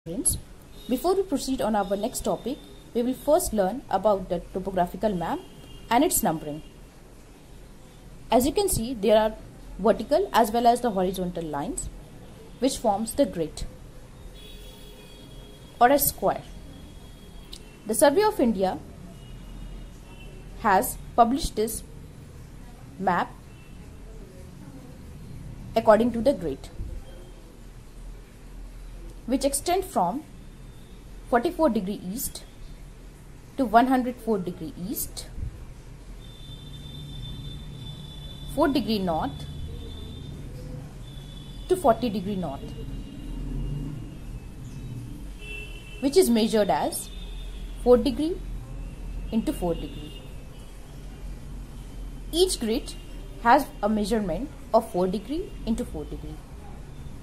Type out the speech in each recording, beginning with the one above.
Friends, before we proceed on our next topic, we will first learn about the topographical map and its numbering. As you can see, there are vertical as well as the horizontal lines which forms the grid or a square. The Survey of India has published this map according to the grid, which extend from 44 degree east to 104 degree east, 4 degree north to 40 degree north, which is measured as 4 degree into 4 degree. Each grid has a measurement of 4 degree into 4 degree.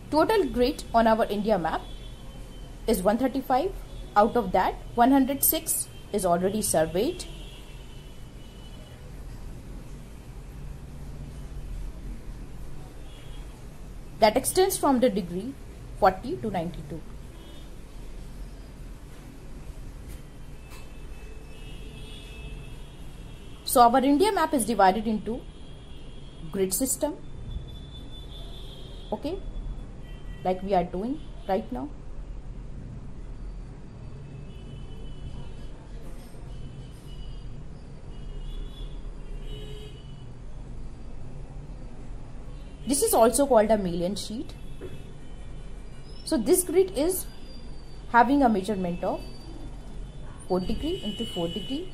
Total grid on our India map is 135. Out of that, 106 is already surveyed. That extends from the degree 40 to 92. So our India map is divided into grid system, okay, like we are doing right now. This is also called a million sheet. So this grid is having a measurement of 4 degree into 4 degree,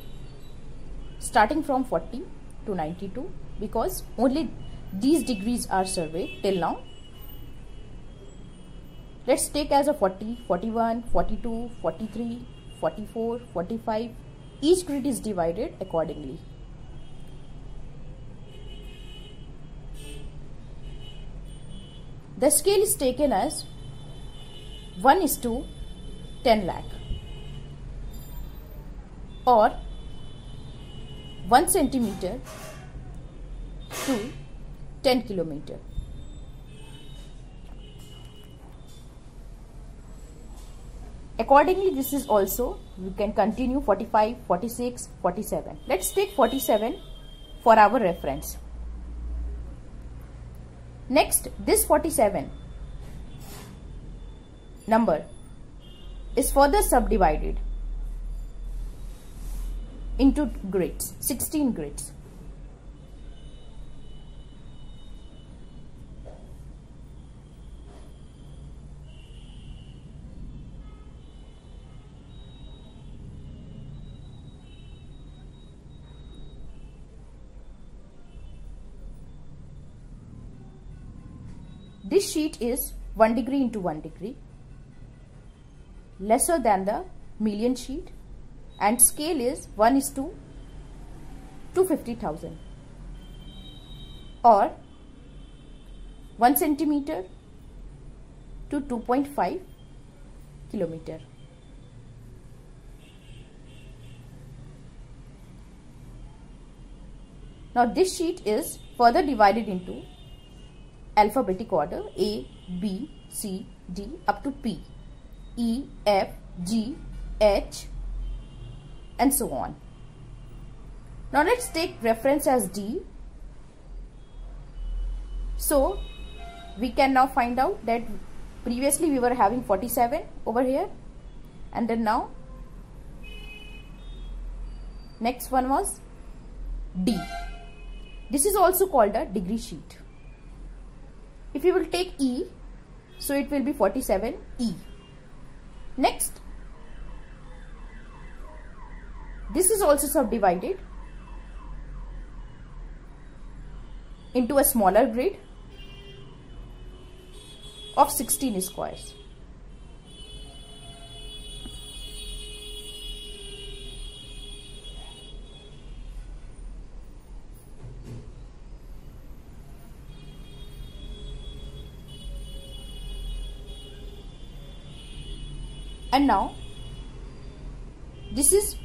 starting from 40 to 92, because only these degrees are surveyed till now. Let's take as a 40, 41, 42, 43, 44, 45. Each grid is divided accordingly. The scale is taken as 1:10 lakh or 1 centimeter to 10 kilometer. Accordingly, this is also, we can continue 45, 46, 47. Let's take 47 for our reference. Next, this 47 number is further subdivided into grids, 16 grids. This sheet is 1 degree into 1 degree, lesser than the million sheet, and scale is 1:250,000 or 1 centimeter to 2.5 kilometer. Now this sheet is further divided into alphabetic order A, B, C, D up to P, E, F, G, H and so on. Now let's take reference as D. So we can now find out that previously we were having 47 over here, and then now next one was D. This is also called a degree sheet. If you will take E, so it will be 47 E. Next, this is also subdivided into a smaller grid of 16 squares. And now this is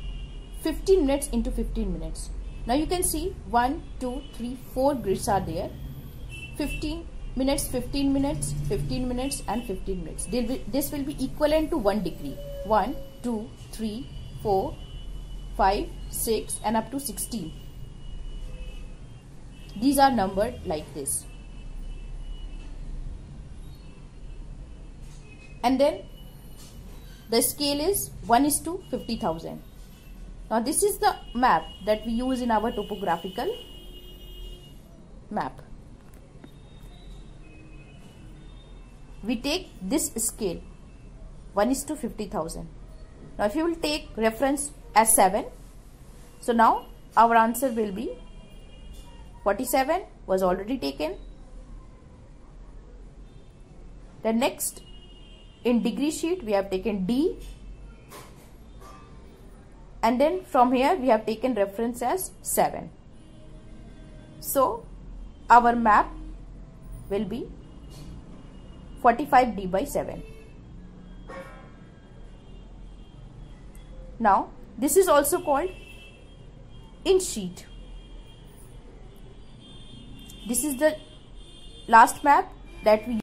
15 minutes into 15 minutes. Now you can see 1, 2, 3, 4 grids are there. 15 minutes, 15 minutes, 15 minutes and 15 minutes. This will be equivalent to 1 degree. 1, 2, 3, 4, 5, 6 and up to 16. These are numbered like this. And then the scale is 1:50,000. Now this is the map that we use in our topographical map. We take this scale 1:50,000. Now if you will take reference as 7, so now our answer will be 47 was already taken. The next in degree sheet we have taken D, and then from here we have taken reference as 7. So our map will be 45D by 7. Now this is also called inch sheet. This is the last map that we